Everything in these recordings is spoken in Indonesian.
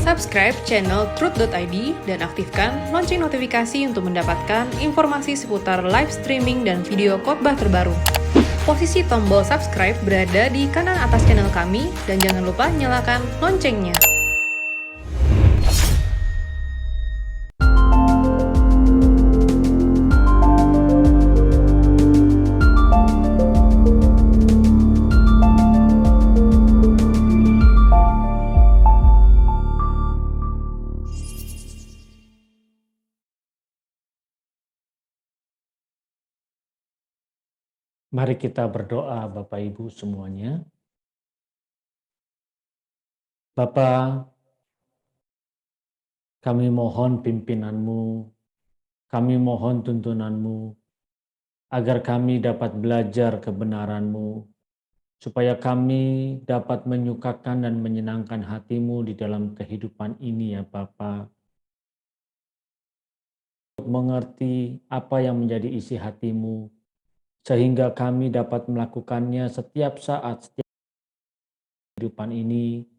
Subscribe channel Truth.id dan aktifkan lonceng notifikasi untuk mendapatkan informasi seputar live streaming dan video khotbah terbaru. Posisi tombol subscribe berada di kanan atas channel kami dan jangan lupa nyalakan loncengnya. Mari kita berdoa Bapak Ibu semuanya. Bapa, kami mohon pimpinan-Mu, kami mohon tuntunan-Mu, agar kami dapat belajar kebenaran-Mu, supaya kami dapat menyukakan dan menyenangkan hati-Mu di dalam kehidupan ini ya Bapa. Untuk mengerti apa yang menjadi isi hati-Mu, sehingga kami dapat melakukannya setiap saat, setiap kehidupan ini,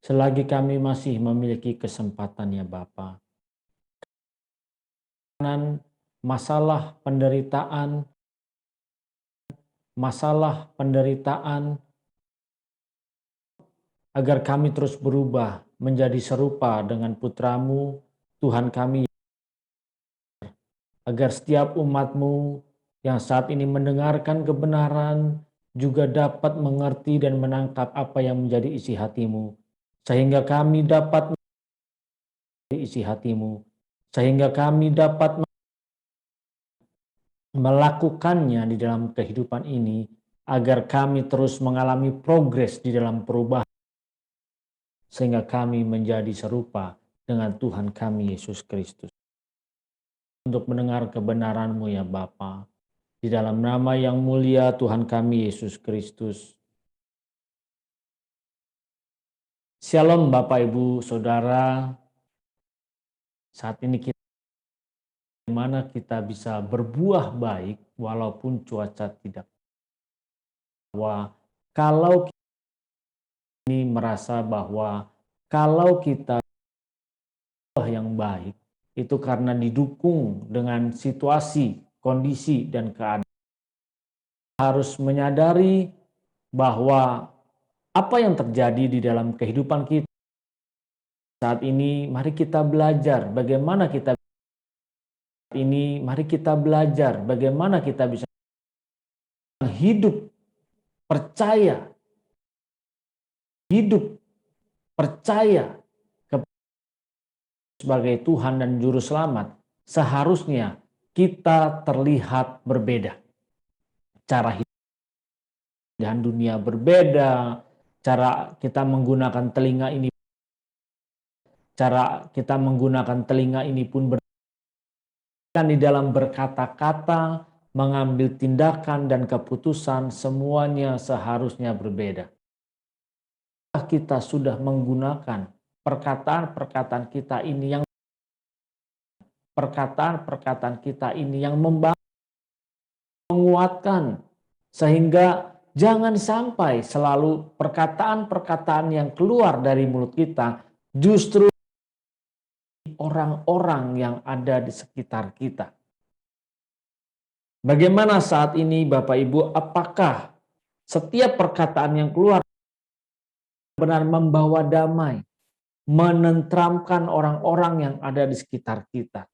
selagi kami masih memiliki kesempatan ya Bapa. Masalah penderitaan, agar kami terus berubah menjadi serupa dengan Putra-Mu, Tuhan kami, agar setiap umat-Mu yang saat ini mendengarkan kebenaran juga dapat mengerti dan menangkap apa yang menjadi isi hati-Mu, sehingga kami dapat isi hati-Mu, sehingga kami dapat melakukannya di dalam kehidupan ini, agar kami terus mengalami progres di dalam perubahan, sehingga kami menjadi serupa dengan Tuhan kami Yesus Kristus. Untuk mendengar kebenaran-Mu ya Bapa, di dalam nama yang mulia Tuhan kami Yesus Kristus. Shalom Bapak Ibu Saudara. Saat ini bagaimana kita bisa berbuah baik walaupun cuaca tidak. Bahwa kalau ini merasa bahwa kalau kita yang baik itu karena didukung dengan situasi, kondisi, dan keadaan. Harus menyadari bahwa apa yang terjadi di dalam kehidupan kita saat ini, mari kita belajar bagaimana kita bisa hidup percaya sebagai Tuhan dan Juru Selamat. Seharusnya kita terlihat berbeda. Cara hidup dan dunia berbeda, cara kita menggunakan telinga ini pun berbeda di dalam berkata-kata, mengambil tindakan dan keputusan, semuanya seharusnya berbeda. Kita sudah menggunakan perkataan-perkataan kita ini yang menguatkan, sehingga jangan sampai selalu perkataan-perkataan yang keluar dari mulut kita justru orang-orang yang ada di sekitar kita. Bagaimana saat ini Bapak Ibu, apakah setiap perkataan yang keluar benar membawa damai, menenteramkan orang-orang yang ada di sekitar kita?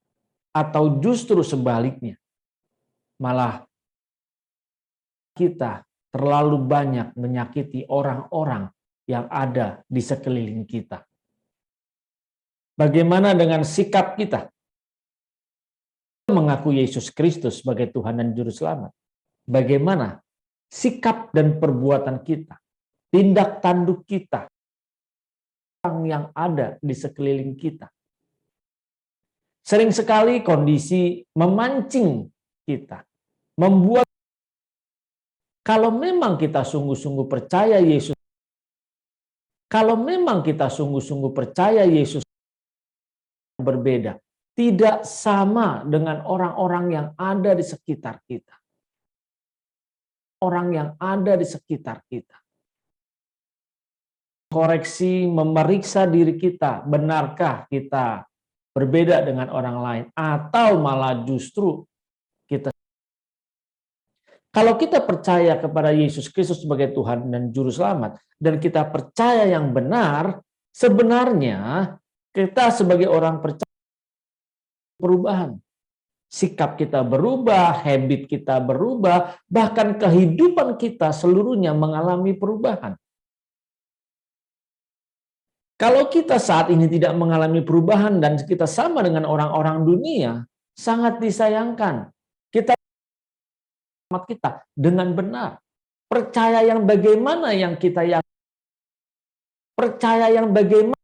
Atau justru sebaliknya, malah kita terlalu banyak menyakiti orang-orang yang ada di sekeliling kita? Bagaimana dengan sikap kita? Mengaku Yesus Kristus sebagai Tuhan dan Juru Selamat. Bagaimana sikap dan perbuatan kita, tindak tanduk kita, orang yang ada di sekeliling kita? Sering sekali kondisi memancing kita, membuat kalau memang kita sungguh-sungguh percaya Yesus berbeda, tidak sama dengan orang-orang yang ada di sekitar kita. koreksi, memeriksa diri kita, benarkah kita berbeda dengan orang lain, atau malah justru kita. Kalau kita percaya kepada Yesus Kristus sebagai Tuhan dan Juru Selamat, dan kita percaya yang benar, sebenarnya kita sebagai orang percaya perubahan. Sikap kita berubah, habit kita berubah, bahkan kehidupan kita seluruhnya mengalami perubahan. Kalau kita saat ini tidak mengalami perubahan dan kita sama dengan orang-orang dunia, sangat disayangkan. Kita dengan benar. Percaya yang bagaimana yang kita yakin. Percaya yang bagaimana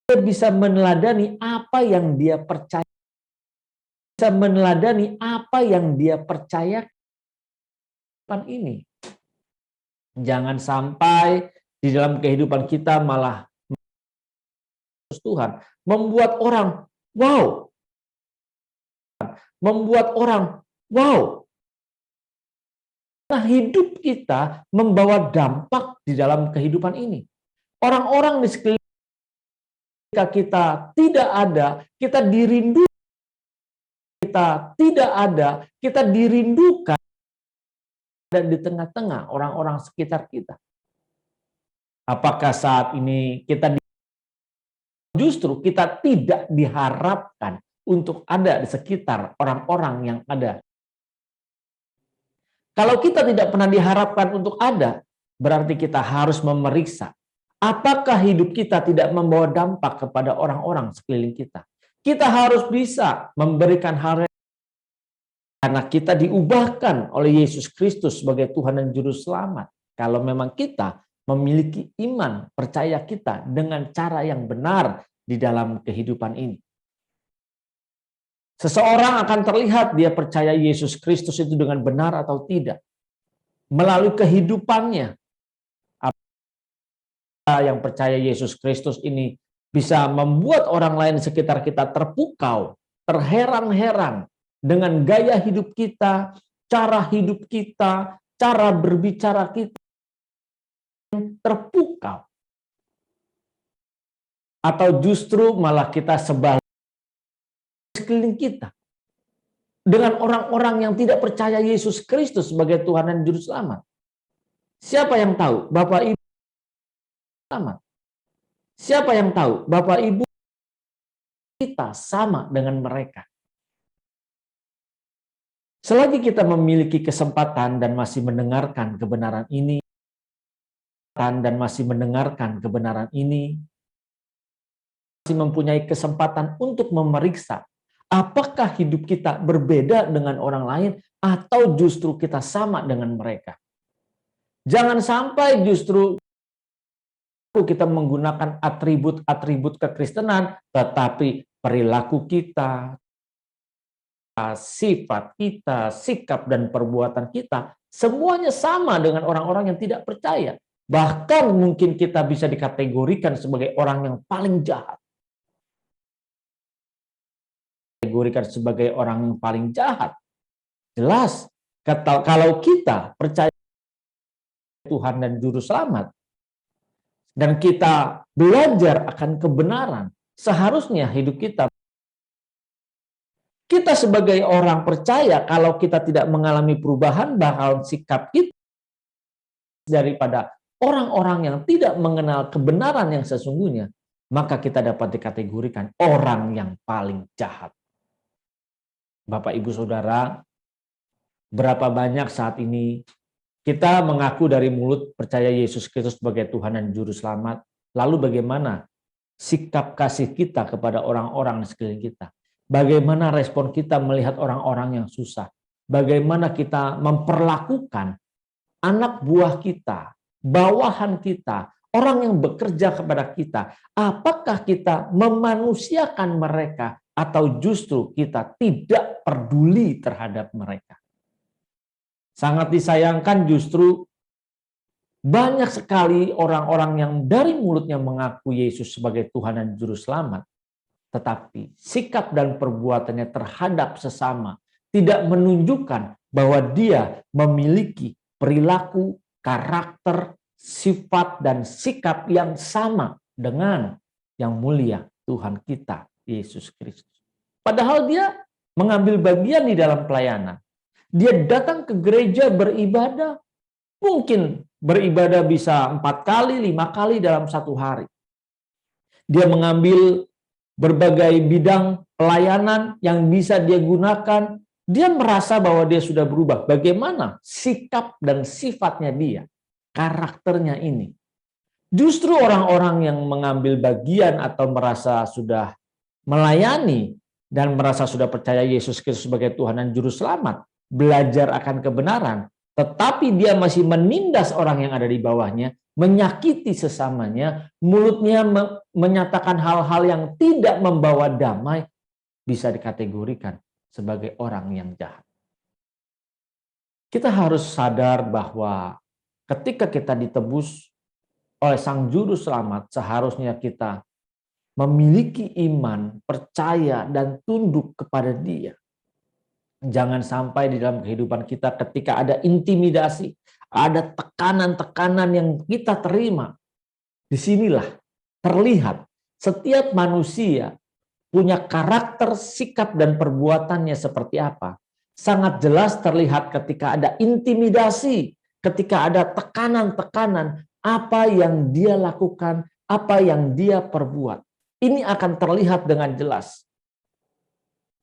kita bisa meneladani apa yang dia percaya. Bisa meneladani apa yang dia percaya ini. Jangan sampai di dalam kehidupan kita malah Tuhan membuat orang wow. Membuat orang wow. Nah, hidup kita membawa dampak di dalam kehidupan ini. Orang-orang di sekeliling kita tidak ada, kita dirindukan. Kita tidak ada, kita dirindukan dan di tengah-tengah orang-orang sekitar kita. Apakah saat ini kita justru kita tidak diharapkan untuk ada di sekitar orang-orang yang ada? Kalau kita tidak pernah diharapkan untuk ada, berarti kita harus memeriksa apakah hidup kita tidak membawa dampak kepada orang-orang sekeliling kita. Kita harus bisa memberikan hal karena kita diubahkan oleh Yesus Kristus sebagai Tuhan dan Juru Selamat. Kalau memang kita memiliki iman, percaya kita dengan cara yang benar di dalam kehidupan ini. Seseorang akan terlihat dia percaya Yesus Kristus itu dengan benar atau tidak. Melalui kehidupannya. Apa yang percaya Yesus Kristus ini bisa membuat orang lain di sekitar kita terpukau, terheran-heran dengan gaya hidup kita, cara hidup kita, cara berbicara kita, terpukau. Atau justru malah kita sebalik sekeliling kita dengan orang-orang yang tidak percaya Yesus Kristus sebagai Tuhan dan Juru Selamat. Siapa yang tahu Bapak Ibu selamat? Siapa yang tahu Bapak Ibu kita sama dengan mereka? Selagi kita memiliki kesempatan dan masih mendengarkan kebenaran ini, masih mempunyai kesempatan untuk memeriksa apakah hidup kita berbeda dengan orang lain atau justru kita sama dengan mereka. Jangan sampai justru kita menggunakan atribut-atribut kekristenan, tetapi perilaku kita, sifat kita, sikap dan perbuatan kita, semuanya sama dengan orang-orang yang tidak percaya. Bahkan mungkin kita bisa dikategorikan sebagai orang yang paling jahat. Kategorikan sebagai orang yang paling jahat. Jelas, kalau kita percaya Tuhan dan Juru Selamat, dan kita belajar akan kebenaran, seharusnya hidup kita sebagai orang percaya, kalau kita tidak mengalami perubahan, bahkan sikap kita daripada orang-orang yang tidak mengenal kebenaran yang sesungguhnya, maka kita dapat dikategorikan orang yang paling jahat. Bapak, Ibu, Saudara, berapa banyak saat ini kita mengaku dari mulut percaya Yesus Kristus sebagai Tuhan dan Juru Selamat, lalu bagaimana sikap kasih kita kepada orang-orang di sekeliling kita? Bagaimana respon kita melihat orang-orang yang susah? Bagaimana kita memperlakukan anak buah kita, bawahan kita, orang yang bekerja kepada kita? Apakah kita memanusiakan mereka atau justru kita tidak peduli terhadap mereka? Sangat disayangkan justru banyak sekali orang-orang yang dari mulutnya mengaku Yesus sebagai Tuhan dan Juru Selamat, tetapi sikap dan perbuatannya terhadap sesama tidak menunjukkan bahwa dia memiliki perilaku, karakter, sifat dan sikap yang sama dengan yang mulia Tuhan kita, Yesus Kristus. Padahal dia mengambil bagian di dalam pelayanan. Dia datang ke gereja beribadah, mungkin beribadah bisa 4 kali, 5 kali dalam satu hari. Dia mengambil berbagai bidang pelayanan yang bisa dia gunakan. Dia merasa bahwa dia sudah berubah. Bagaimana sikap dan sifatnya dia, karakternya ini. Justru orang-orang yang mengambil bagian atau merasa sudah melayani dan merasa sudah percaya Yesus Kristus sebagai Tuhan dan Juru Selamat, belajar akan kebenaran, tetapi dia masih menindas orang yang ada di bawahnya, menyakiti sesamanya, mulutnya menyatakan hal-hal yang tidak membawa damai, bisa dikategorikan sebagai orang yang jahat. Kita harus sadar bahwa ketika kita ditebus oleh Sang Juru Selamat, seharusnya kita memiliki iman, percaya, dan tunduk kepada Dia. Jangan sampai di dalam kehidupan kita ketika ada intimidasi, ada tekanan-tekanan yang kita terima. Disinilah terlihat setiap manusia punya karakter, sikap, dan perbuatannya seperti apa. Sangat jelas terlihat ketika ada intimidasi, ketika ada tekanan-tekanan, apa yang dia lakukan, apa yang dia perbuat. Ini akan terlihat dengan jelas.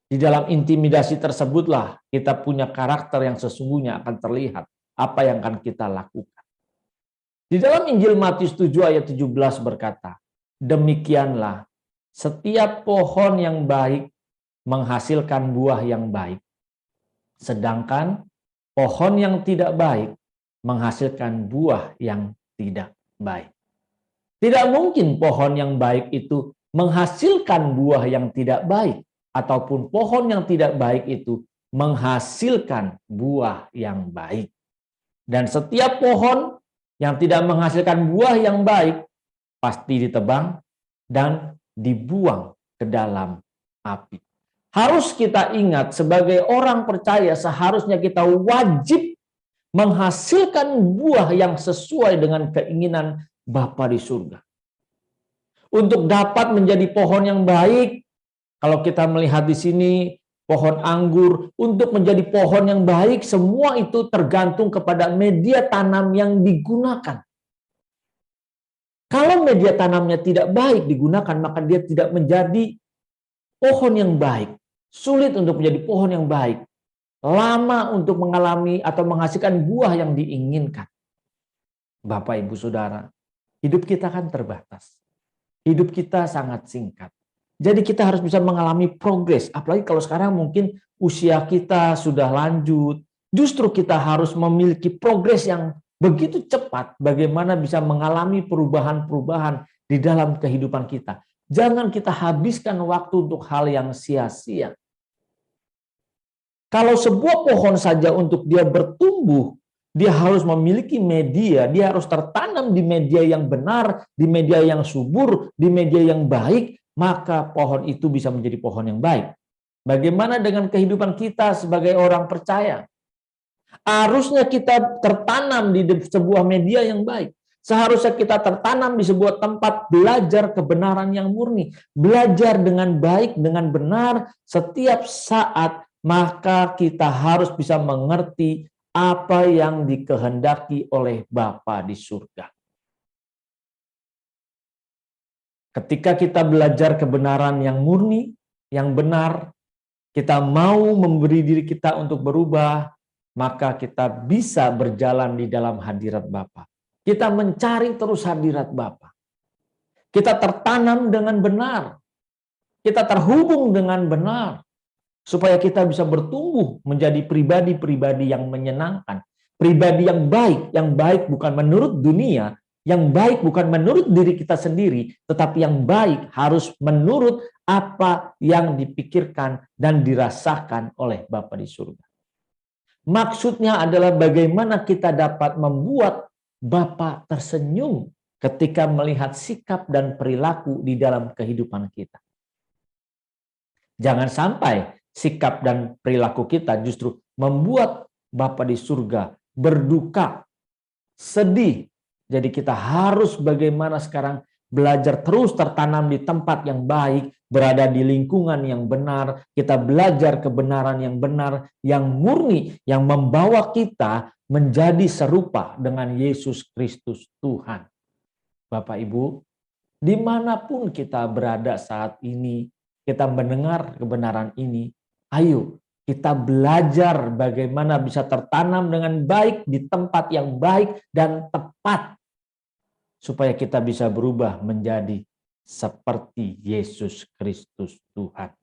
Di dalam intimidasi tersebutlah kita punya karakter yang sesungguhnya akan terlihat apa yang akan kita lakukan. Di dalam Injil Matius 7 ayat 17 berkata, demikianlah setiap pohon yang baik menghasilkan buah yang baik, sedangkan pohon yang tidak baik menghasilkan buah yang tidak baik. Tidak mungkin pohon yang baik itu menghasilkan buah yang tidak baik, ataupun pohon yang tidak baik itu menghasilkan buah yang baik. Dan setiap pohon yang tidak menghasilkan buah yang baik pasti ditebang dan dibuang ke dalam api. Harus kita ingat sebagai orang percaya seharusnya kita wajib menghasilkan buah yang sesuai dengan keinginan Bapa di surga. Untuk dapat menjadi pohon yang baik, kalau kita melihat di sini pohon anggur, untuk menjadi pohon yang baik semua itu tergantung kepada media tanam yang digunakan. Kalau media tanamnya tidak baik digunakan, maka dia tidak menjadi pohon yang baik. Sulit untuk menjadi pohon yang baik. Lama untuk mengalami atau menghasilkan buah yang diinginkan. Bapak, Ibu, Saudara, hidup kita kan terbatas. Hidup kita sangat singkat. Jadi kita harus bisa mengalami progres. Apalagi kalau sekarang mungkin usia kita sudah lanjut. Justru kita harus memiliki progres yang begitu cepat bagaimana bisa mengalami perubahan-perubahan di dalam kehidupan kita. Jangan kita habiskan waktu untuk hal yang sia-sia. Kalau sebuah pohon saja untuk dia bertumbuh, dia harus memiliki media, dia harus tertanam di media yang benar, di media yang subur, di media yang baik, maka pohon itu bisa menjadi pohon yang baik. Bagaimana dengan kehidupan kita sebagai orang percaya? Harusnya kita tertanam di sebuah media yang baik. Seharusnya kita tertanam di sebuah tempat belajar kebenaran yang murni. Belajar dengan baik, dengan benar setiap saat, maka kita harus bisa mengerti apa yang dikehendaki oleh Bapa di surga. Ketika kita belajar kebenaran yang murni, yang benar, kita mau memberi diri kita untuk berubah, maka kita bisa berjalan di dalam hadirat Bapa. Kita mencari terus hadirat Bapa. Kita tertanam dengan benar. Kita terhubung dengan benar. Supaya kita bisa bertumbuh menjadi pribadi-pribadi yang menyenangkan. Pribadi yang baik bukan menurut dunia, yang baik bukan menurut diri kita sendiri, tetapi yang baik harus menurut apa yang dipikirkan dan dirasakan oleh Bapa di surga. Maksudnya adalah bagaimana kita dapat membuat Bapa tersenyum ketika melihat sikap dan perilaku di dalam kehidupan kita. Jangan sampai sikap dan perilaku kita justru membuat Bapa di surga berduka, sedih, Jadi kita harus bagaimana sekarang belajar terus tertanam di tempat yang baik, berada di lingkungan yang benar, kita belajar kebenaran yang benar, yang murni, yang membawa kita menjadi serupa dengan Yesus Kristus Tuhan. Bapak Ibu, dimanapun kita berada saat ini, kita mendengar kebenaran ini, ayo kita belajar bagaimana bisa tertanam dengan baik di tempat yang baik dan tepat, supaya kita bisa berubah menjadi seperti Yesus Kristus Tuhan.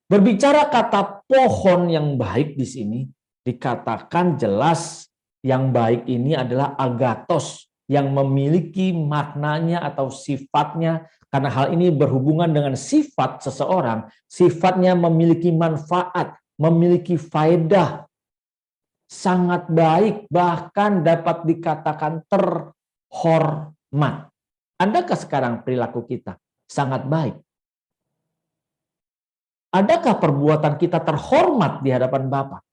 Berbicara kata pohon yang baik di sini, dikatakan jelas yang baik ini adalah agathos, yang memiliki maknanya atau sifatnya, karena hal ini berhubungan dengan sifat seseorang, sifatnya memiliki manfaat, memiliki faedah, sangat baik, bahkan dapat dikatakan terhormat. Adakah sekarang perilaku kita sangat baik? Adakah perbuatan kita terhormat di hadapan Bapa?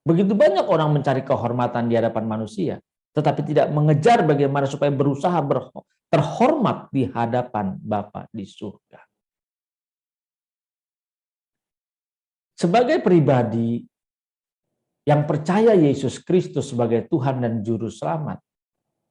Begitu banyak orang mencari kehormatan di hadapan manusia, tetapi tidak mengejar bagaimana supaya berusaha terhormat di hadapan Bapa di surga. Sebagai pribadi yang percaya Yesus Kristus sebagai Tuhan dan Juru Selamat,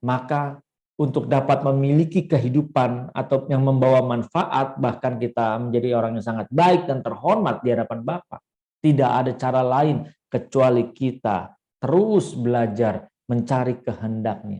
maka untuk dapat memiliki kehidupan atau yang membawa manfaat, bahkan kita menjadi orang yang sangat baik dan terhormat di hadapan Bapa, tidak ada cara lain kecuali kita terus belajar mencari kehendak-Nya.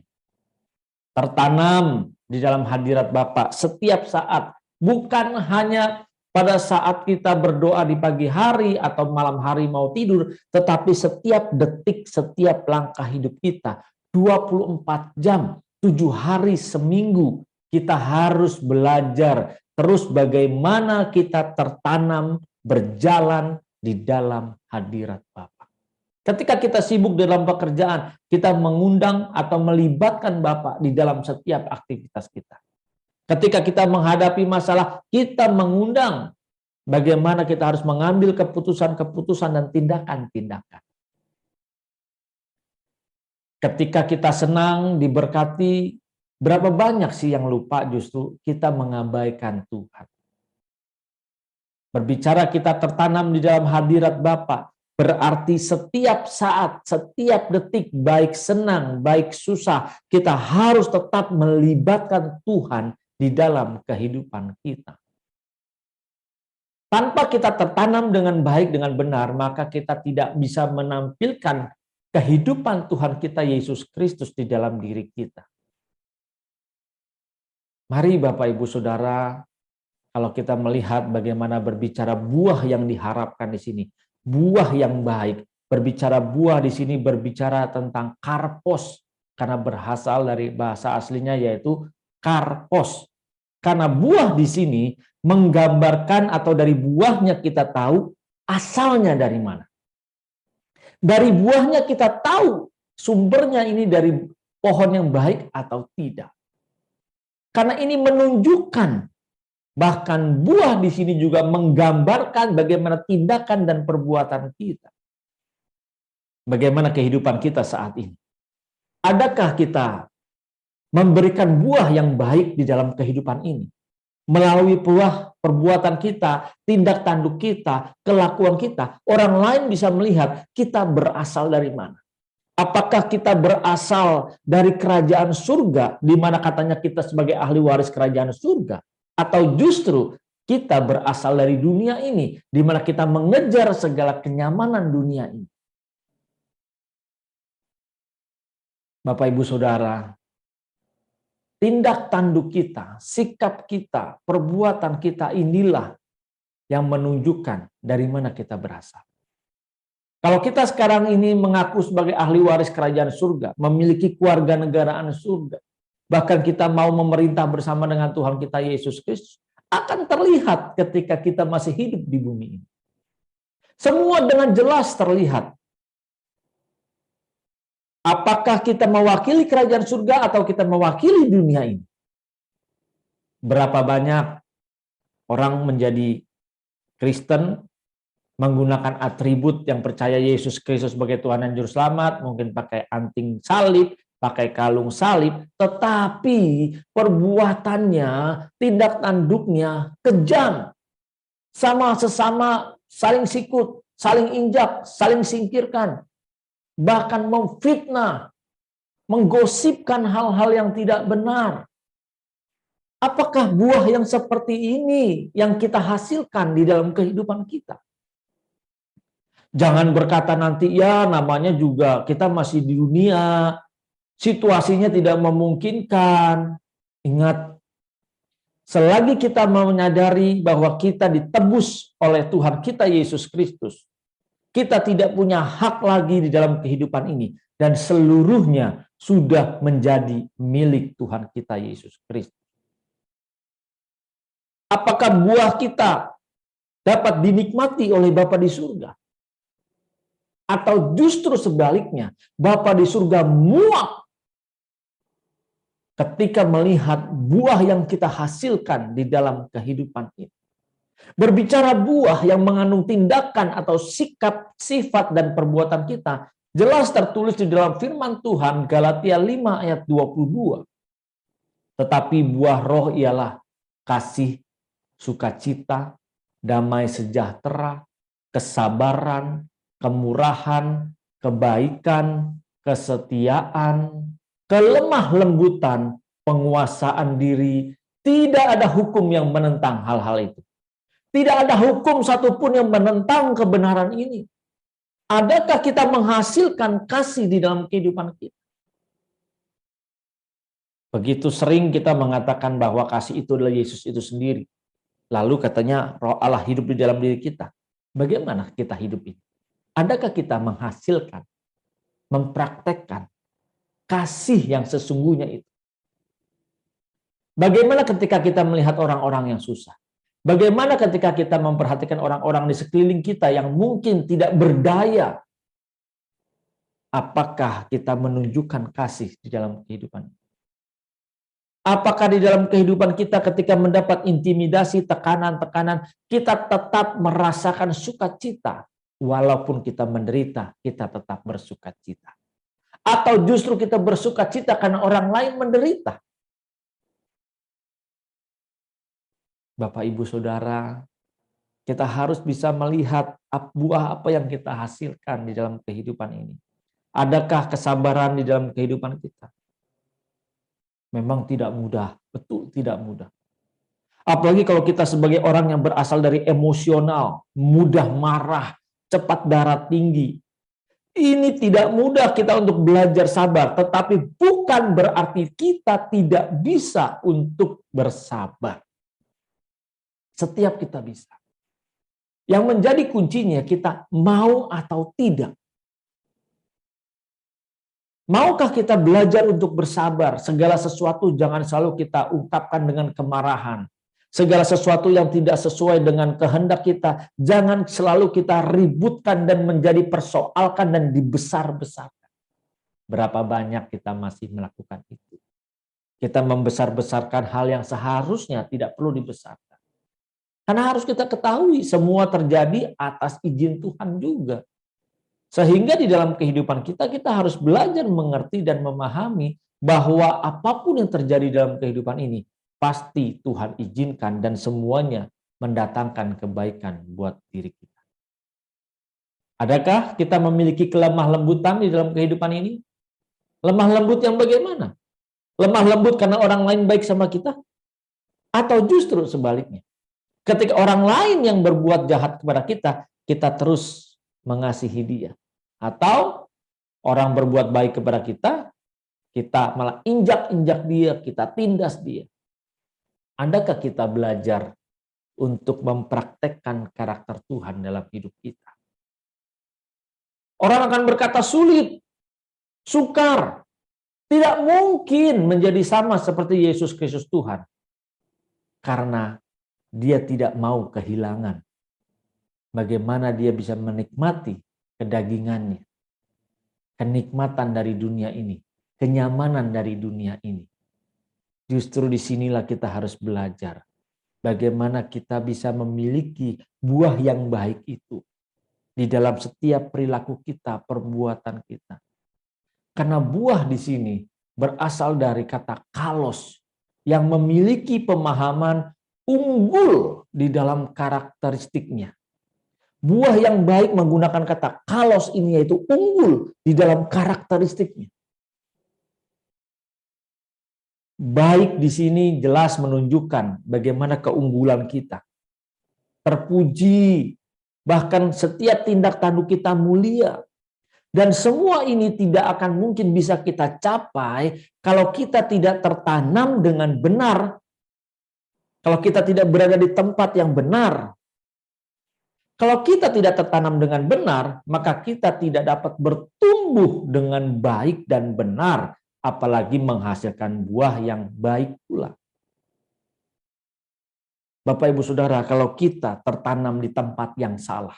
Tertanam di dalam hadirat Bapa setiap saat, bukan hanya pada saat kita berdoa di pagi hari atau malam hari mau tidur, tetapi setiap detik, setiap langkah hidup kita, 24 jam, 7 hari seminggu, kita harus belajar terus bagaimana kita tertanam, berjalan di dalam hadirat Bapa. Ketika kita sibuk dalam pekerjaan, kita mengundang atau melibatkan Bapa di dalam setiap aktivitas kita. Ketika kita menghadapi masalah, kita mengundang bagaimana kita harus mengambil keputusan-keputusan dan tindakan-tindakan. Ketika kita senang, diberkati, berapa banyak sih yang lupa justru kita mengabaikan Tuhan. Berbicara kita tertanam di dalam hadirat Bapa, berarti setiap saat, setiap detik, baik senang, baik susah, kita harus tetap melibatkan Tuhan di dalam kehidupan kita. Tanpa kita tertanam dengan baik, dengan benar, maka kita tidak bisa menampilkan kehidupan Tuhan kita Yesus Kristus di dalam diri kita. Mari Bapak Ibu Saudara, kalau kita melihat bagaimana berbicara buah yang diharapkan di sini, buah yang baik. Berbicara buah di sini berbicara tentang karpos, karena berasal dari bahasa aslinya yaitu karpos. Karena buah di sini menggambarkan atau dari buahnya kita tahu asalnya dari mana. Dari buahnya kita tahu sumbernya ini dari pohon yang baik atau tidak. Karena ini menunjukkan, bahkan buah di sini juga menggambarkan bagaimana tindakan dan perbuatan kita. Bagaimana kehidupan kita saat ini. Adakah kita memberikan buah yang baik di dalam kehidupan ini? Melalui buah perbuatan kita, tindak tanduk kita, kelakuan kita, orang lain bisa melihat kita berasal dari mana. Apakah kita berasal dari kerajaan surga, di mana katanya kita sebagai ahli waris kerajaan surga? Atau justru kita berasal dari dunia ini, di mana kita mengejar segala kenyamanan dunia ini. Bapak Ibu Saudara, tindak tanduk kita, sikap kita, perbuatan kita inilah yang menunjukkan dari mana kita berasal. Kalau kita sekarang ini mengaku sebagai ahli waris kerajaan surga, memiliki keluarga negaraan surga, bahkan kita mau memerintah bersama dengan Tuhan kita Yesus Kristus, akan terlihat ketika kita masih hidup di bumi ini. Semua dengan jelas terlihat. Apakah kita mewakili kerajaan surga atau kita mewakili dunia ini? Berapa banyak orang menjadi Kristen, menggunakan atribut yang percaya Yesus Kristus sebagai Tuhan dan Juru Selamat, mungkin pakai anting salib, pakai kalung salib, tetapi perbuatannya, tindak tanduknya kejam. Sama sesama saling sikut, saling injak, saling singkirkan. Bahkan memfitnah, menggosipkan hal-hal yang tidak benar. Apakah buah yang seperti ini yang kita hasilkan di dalam kehidupan kita? Jangan berkata nanti, ya namanya juga kita masih di dunia, situasinya tidak memungkinkan. Ingat, selagi kita menyadari bahwa kita ditebus oleh Tuhan kita Yesus Kristus, kita tidak punya hak lagi di dalam kehidupan ini. Dan seluruhnya sudah menjadi milik Tuhan kita Yesus Kristus. Apakah buah kita dapat dinikmati oleh Bapa di surga? Atau justru sebaliknya, Bapa di surga muak ketika melihat buah yang kita hasilkan di dalam kehidupan ini. Berbicara buah yang mengandung tindakan atau sikap, sifat, dan perbuatan kita, jelas tertulis di dalam firman Tuhan Galatia 5 ayat 22. Tetapi buah roh ialah kasih, sukacita, damai sejahtera, kesabaran, kemurahan, kebaikan, kesetiaan, kelemah lembutan, penguasaan diri. Tidak ada hukum yang menentang hal-hal itu. Tidak ada hukum satupun yang menentang kebenaran ini. Adakah kita menghasilkan kasih di dalam kehidupan kita? Begitu sering kita mengatakan bahwa kasih itu adalah Yesus itu sendiri. Lalu katanya Roh Allah hidup di dalam diri kita. Bagaimana kita hidup ini? Adakah kita menghasilkan, mempraktekkan kasih yang sesungguhnya itu? Bagaimana ketika kita melihat orang-orang yang susah? Bagaimana ketika kita memperhatikan orang-orang di sekeliling kita yang mungkin tidak berdaya? Apakah kita menunjukkan kasih di dalam kehidupan? Apakah di dalam kehidupan kita ketika mendapat intimidasi, tekanan-tekanan, kita tetap merasakan sukacita? Walaupun kita menderita, kita tetap bersukacita. Atau justru kita bersukacita karena orang lain menderita? Bapak, Ibu, Saudara, kita harus bisa melihat buah apa yang kita hasilkan di dalam kehidupan ini. Adakah kesabaran di dalam kehidupan kita? Memang tidak mudah, betul tidak mudah. Apalagi kalau kita sebagai orang yang berasal dari emosional, mudah marah, cepat darah tinggi. Ini tidak mudah kita untuk belajar sabar, tetapi bukan berarti kita tidak bisa untuk bersabar. Setiap kita bisa. Yang menjadi kuncinya kita mau atau tidak. Maukah kita belajar untuk bersabar? Segala sesuatu jangan selalu kita ungkapkan dengan kemarahan. Segala sesuatu yang tidak sesuai dengan kehendak kita, jangan selalu kita ributkan dan menjadi persoalkan dan dibesar-besarkan. Berapa banyak kita masih melakukan itu? Kita membesar-besarkan hal yang seharusnya tidak perlu dibesarkan. Karena harus kita ketahui semua terjadi atas izin Tuhan juga. Sehingga di dalam kehidupan kita harus belajar mengerti dan memahami bahwa apapun yang terjadi dalam kehidupan ini, pasti Tuhan izinkan dan semuanya mendatangkan kebaikan buat diri kita. Adakah kita memiliki kelemah lembutan di dalam kehidupan ini? Lemah lembut yang bagaimana? Lemah lembut karena orang lain baik sama kita? Atau justru sebaliknya? Ketika orang lain yang berbuat jahat kepada kita, kita terus mengasihi dia. Atau orang berbuat baik kepada kita, kita malah injak-injak dia, kita tindas dia. Adakah kita belajar untuk mempraktekkan karakter Tuhan dalam hidup kita? Orang akan berkata sulit, sukar, tidak mungkin menjadi sama seperti Yesus Kristus Tuhan. Karena dia tidak mau kehilangan. Bagaimana dia bisa menikmati kedagingannya, kenikmatan dari dunia ini, kenyamanan dari dunia ini. Justru disinilah kita harus belajar bagaimana kita bisa memiliki buah yang baik itu di dalam setiap perilaku kita, perbuatan kita. Karena buah di sini berasal dari kata kalos yang memiliki pemahaman unggul di dalam karakteristiknya. Buah yang baik menggunakan kata kalos ini yaitu unggul di dalam karakteristiknya. Baik di sini jelas menunjukkan bagaimana keunggulan kita. Terpuji, bahkan setiap tindak tanduk kita mulia. Dan semua ini tidak akan mungkin bisa kita capai kalau kita tidak tertanam dengan benar. Kalau kita tidak berada di tempat yang benar. Kalau kita tidak tertanam dengan benar, maka kita tidak dapat bertumbuh dengan baik dan benar, apalagi menghasilkan buah yang baik pula. Bapak Ibu Saudara, kalau kita tertanam di tempat yang salah,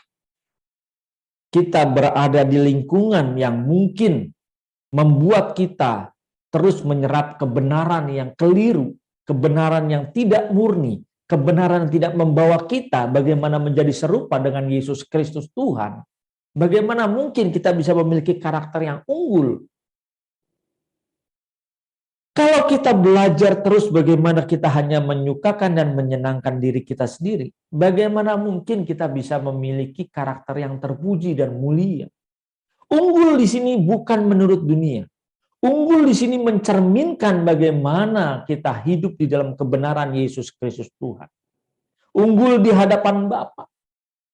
kita berada di lingkungan yang mungkin membuat kita terus menyerap kebenaran yang keliru, kebenaran yang tidak murni, kebenaran yang tidak membawa kita bagaimana menjadi serupa dengan Yesus Kristus Tuhan. Bagaimana mungkin kita bisa memiliki karakter yang unggul? Kalau kita belajar terus bagaimana kita hanya menyukakan dan menyenangkan diri kita sendiri, bagaimana mungkin kita bisa memiliki karakter yang terpuji dan mulia? Unggul di sini bukan menurut dunia. Unggul di sini mencerminkan bagaimana kita hidup di dalam kebenaran Yesus Kristus Tuhan. Unggul di hadapan Bapa.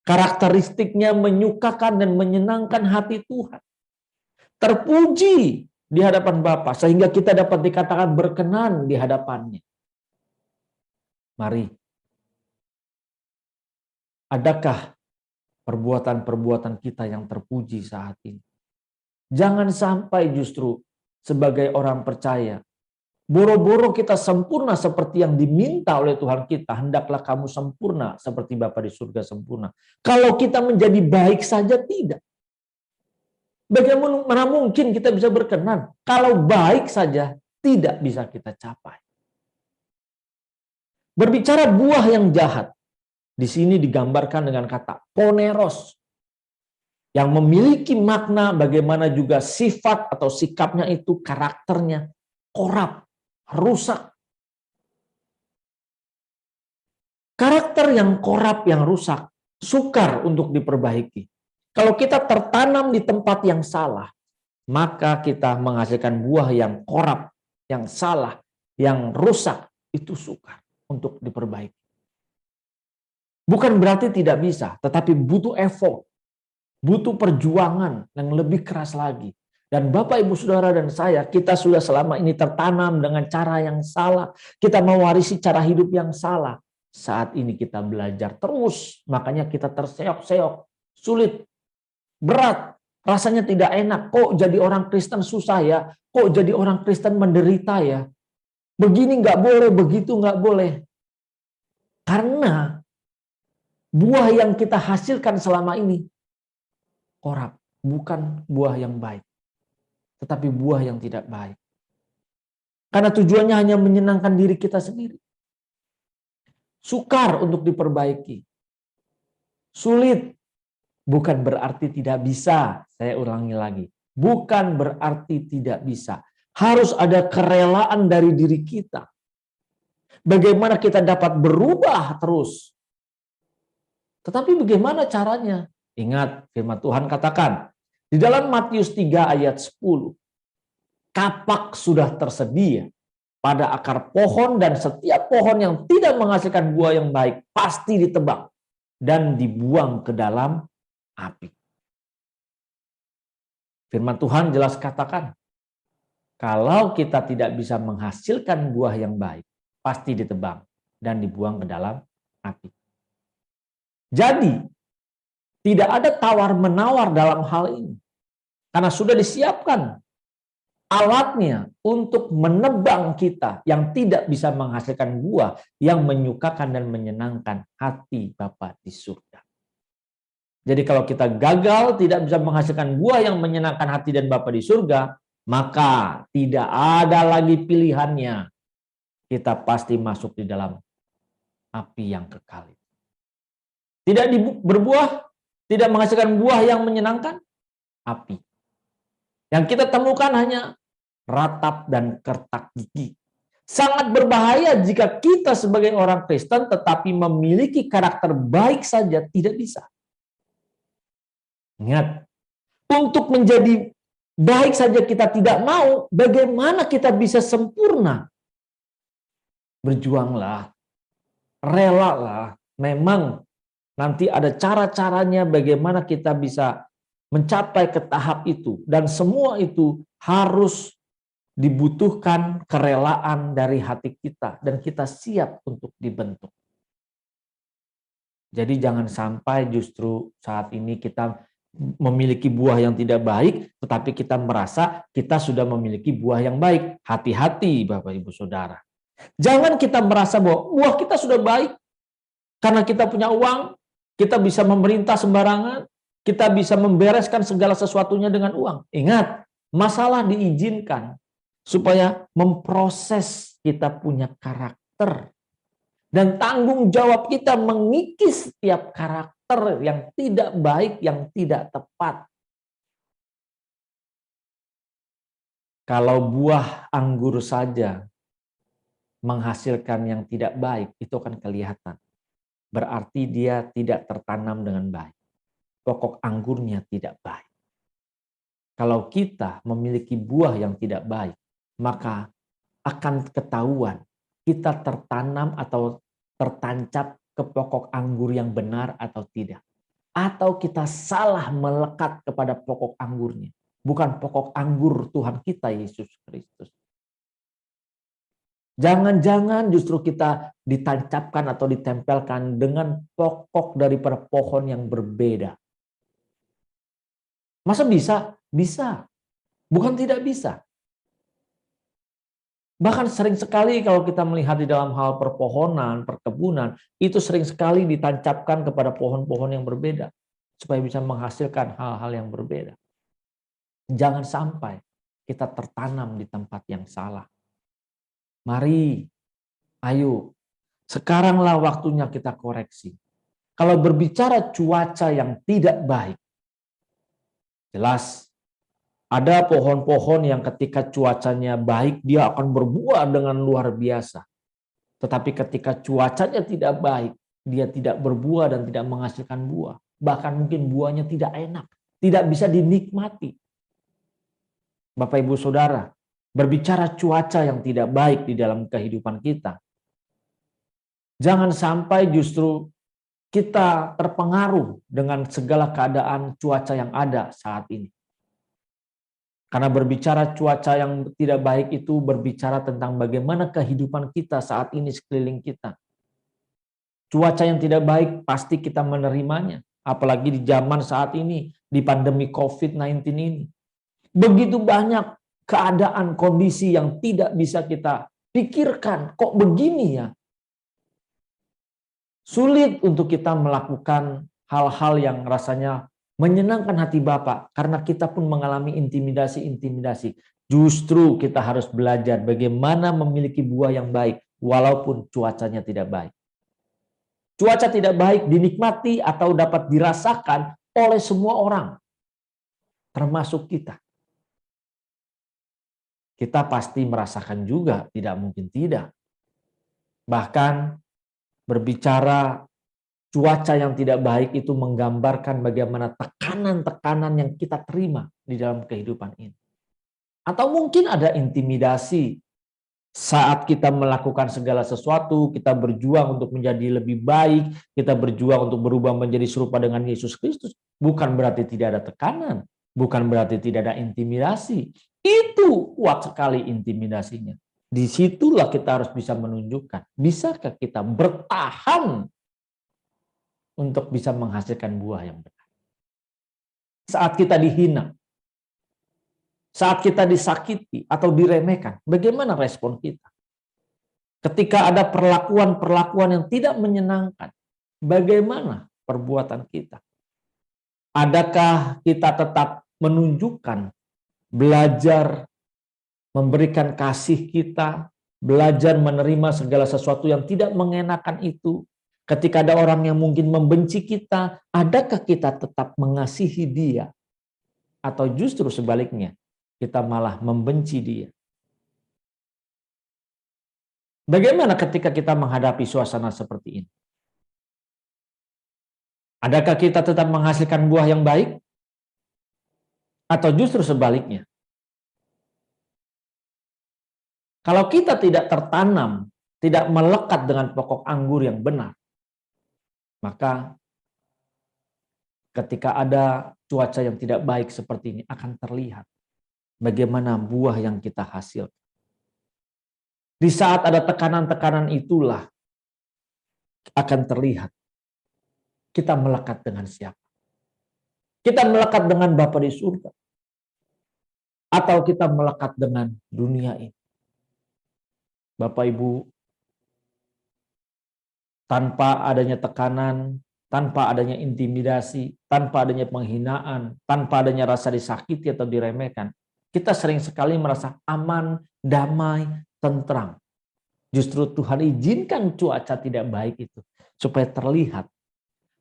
Karakteristiknya menyukakan dan menyenangkan hati Tuhan. Terpuji di hadapan Bapa sehingga kita dapat dikatakan berkenan di hadapannya. Mari. Adakah perbuatan-perbuatan kita yang terpuji saat ini? Jangan sampai justru sebagai orang percaya, boro-boro kita sempurna seperti yang diminta oleh Tuhan kita, hendaklah kamu sempurna seperti Bapa di surga sempurna. Kalau kita menjadi baik saja tidak. Bagaimana mungkin kita bisa berkenan? Kalau baik saja tidak bisa kita capai. Berbicara buah yang jahat, di sini digambarkan dengan kata poneros, yang memiliki makna bagaimana juga sifat atau sikapnya itu, karakternya korup, rusak. Karakter yang korup, yang rusak, sukar untuk diperbaiki. Kalau kita tertanam di tempat yang salah, maka kita menghasilkan buah yang korup, yang salah, yang rusak, itu sukar untuk diperbaiki. Bukan berarti tidak bisa, tetapi butuh effort. Butuh perjuangan yang lebih keras lagi. Dan Bapak, Ibu, Saudara, dan saya, kita sudah selama ini tertanam dengan cara yang salah. Kita mewarisi cara hidup yang salah. Saat ini kita belajar terus. Makanya kita terseok-seok. Sulit. Berat. Rasanya tidak enak. Kok jadi orang Kristen susah ya? Kok jadi orang Kristen menderita ya? Begini nggak boleh, begitu nggak boleh. Karena buah yang kita hasilkan selama ini korup, bukan buah yang baik, tetapi buah yang tidak baik. Karena tujuannya hanya menyenangkan diri kita sendiri. Sukar untuk diperbaiki. Sulit, bukan berarti tidak bisa. Saya ulangi lagi, bukan berarti tidak bisa. Harus ada kerelaan dari diri kita. Bagaimana kita dapat berubah terus. Tetapi bagaimana caranya? Ingat firman Tuhan katakan di dalam Matius 3 ayat 10. Kapak sudah tersedia pada akar pohon dan setiap pohon yang tidak menghasilkan buah yang baik pasti ditebang dan dibuang ke dalam api. Firman Tuhan jelas katakan, kalau kita tidak bisa menghasilkan buah yang baik, pasti ditebang dan dibuang ke dalam api. Jadi, tidak ada tawar-menawar dalam hal ini. Karena sudah disiapkan alatnya untuk menebang kita yang tidak bisa menghasilkan buah yang menyukakan dan menyenangkan hati Bapa di surga. Jadi kalau kita gagal tidak bisa menghasilkan buah yang menyenangkan hati dan Bapa di surga, maka tidak ada lagi pilihannya. Kita pasti masuk di dalam api yang kekal. Tidak berbuah, tidak menghasilkan buah yang menyenangkan, api. Yang kita temukan hanya ratap dan kertak gigi. Sangat berbahaya jika kita sebagai orang Kristen tetapi memiliki karakter baik saja tidak bisa. Ingat, untuk menjadi baik saja kita tidak mau, bagaimana kita bisa sempurna? Berjuanglah, relalah. Memang nanti ada cara-caranya bagaimana kita bisa mencapai ke tahap itu. Dan semua itu harus dibutuhkan kerelaan dari hati kita. Dan kita siap untuk dibentuk. Jadi jangan sampai justru saat ini kita memiliki buah yang tidak baik, tetapi kita merasa kita sudah memiliki buah yang baik. Hati-hati Bapak Ibu Saudara. Jangan kita merasa bahwa buah kita sudah baik, karena kita punya uang, kita bisa memerintah sembarangan, kita bisa membereskan segala sesuatunya dengan uang. Ingat, masalah diizinkan supaya memproses kita punya karakter. Dan tanggung jawab kita mengikis setiap karakter yang tidak baik, yang tidak tepat. Kalau buah anggur saja menghasilkan yang tidak baik, itu akan kelihatan. Berarti dia tidak tertanam dengan baik. Pokok anggurnya tidak baik. Kalau kita memiliki buah yang tidak baik, maka akan ketahuan kita tertanam atau tertancap ke pokok anggur yang benar atau tidak. Atau kita salah melekat kepada pokok anggurnya. Bukan pokok anggur Tuhan kita Yesus Kristus. Jangan-jangan justru kita ditancapkan atau ditempelkan dengan pokok daripada pohon yang berbeda. Masa bisa? Bisa. Bukan tidak bisa. Bahkan sering sekali kalau kita melihat di dalam hal perpohonan, perkebunan, itu sering sekali ditancapkan kepada pohon-pohon yang berbeda. Supaya bisa menghasilkan hal-hal yang berbeda. Jangan sampai kita tertanam di tempat yang salah. Mari, ayo, sekaranglah waktunya kita koreksi. Kalau berbicara cuaca yang tidak baik, jelas ada pohon-pohon yang ketika cuacanya baik, dia akan berbuah dengan luar biasa. Tetapi ketika cuacanya tidak baik, dia tidak berbuah dan tidak menghasilkan buah. Bahkan mungkin buahnya tidak enak, tidak bisa dinikmati. Bapak Ibu Saudara, berbicara cuaca yang tidak baik di dalam kehidupan kita, jangan sampai justru kita terpengaruh dengan segala keadaan cuaca yang ada saat ini. Karena berbicara cuaca yang tidak baik itu berbicara tentang bagaimana kehidupan kita saat ini sekeliling kita. Cuaca yang tidak baik pasti kita menerimanya. Apalagi di zaman saat ini, di pandemi COVID-19 ini. Begitu banyak keadaan kondisi yang tidak bisa kita pikirkan. Kok begini ya? Sulit untuk kita melakukan hal-hal yang rasanya menyenangkan hati Bapa, karena kita pun mengalami intimidasi-intimidasi. Justru kita harus belajar bagaimana memiliki buah yang baik, walaupun cuacanya tidak baik. Cuaca tidak baik dinikmati atau dapat dirasakan oleh semua orang, termasuk kita. Kita pasti merasakan juga, tidak mungkin tidak. Bahkan berbicara cuaca yang tidak baik itu menggambarkan bagaimana tekanan-tekanan yang kita terima di dalam kehidupan ini. Atau mungkin ada intimidasi saat kita melakukan segala sesuatu, kita berjuang untuk menjadi lebih baik, kita berjuang untuk berubah menjadi serupa dengan Yesus Kristus. Bukan berarti tidak ada tekanan, bukan berarti tidak ada intimidasi. Itu kuat sekali intimidasinya. Disitulah kita harus bisa menunjukkan, bisakah kita bertahan untuk bisa menghasilkan buah yang benar. Saat kita dihina, saat kita disakiti atau diremehkan, bagaimana respon kita? Ketika ada perlakuan-perlakuan yang tidak menyenangkan, bagaimana perbuatan kita? Adakah kita tetap menunjukkan, belajar memberikan kasih kita, belajar menerima segala sesuatu yang tidak mengenakan itu? Ketika ada orang yang mungkin membenci kita, adakah kita tetap mengasihi dia? Atau justru sebaliknya, kita malah membenci dia. Bagaimana ketika kita menghadapi suasana seperti ini? Adakah kita tetap menghasilkan buah yang baik? Atau justru sebaliknya? Kalau kita tidak tertanam, tidak melekat dengan pokok anggur yang benar, maka ketika ada cuaca yang tidak baik seperti ini akan terlihat bagaimana buah yang kita hasilkan. Di saat ada tekanan-tekanan itulah akan terlihat kita melekat dengan siapa. Kita melekat dengan Bapa di surga. Atau kita melekat dengan dunia ini. Bapak Ibu, tanpa adanya tekanan, tanpa adanya intimidasi, tanpa adanya penghinaan, tanpa adanya rasa disakiti atau diremehkan, kita sering sekali merasa aman, damai, tentram. Justru Tuhan izinkan cuaca tidak baik itu supaya terlihat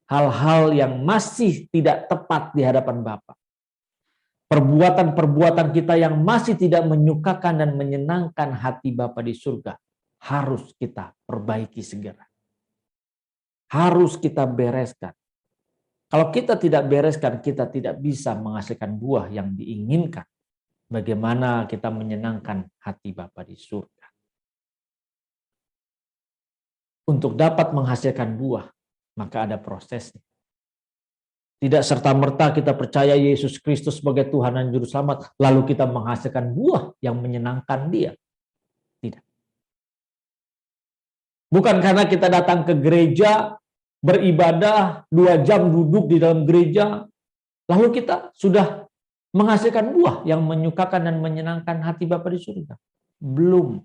hal-hal yang masih tidak tepat di hadapan Bapa. Perbuatan-perbuatan kita yang masih tidak menyukakan dan menyenangkan hati Bapa di surga harus kita perbaiki segera. Harus kita bereskan. Kalau kita tidak bereskan, kita tidak bisa menghasilkan buah yang diinginkan. Bagaimana kita menyenangkan hati Bapa di surga. Untuk dapat menghasilkan buah, maka ada prosesnya. Tidak serta-merta kita percaya Yesus Kristus sebagai Tuhan dan Juru Selamat, lalu kita menghasilkan buah yang menyenangkan Dia. Tidak. Bukan karena kita datang ke gereja, beribadah, 2 jam duduk di dalam gereja, lalu kita sudah menghasilkan buah yang menyukakan dan menyenangkan hati Bapa di surga. Belum.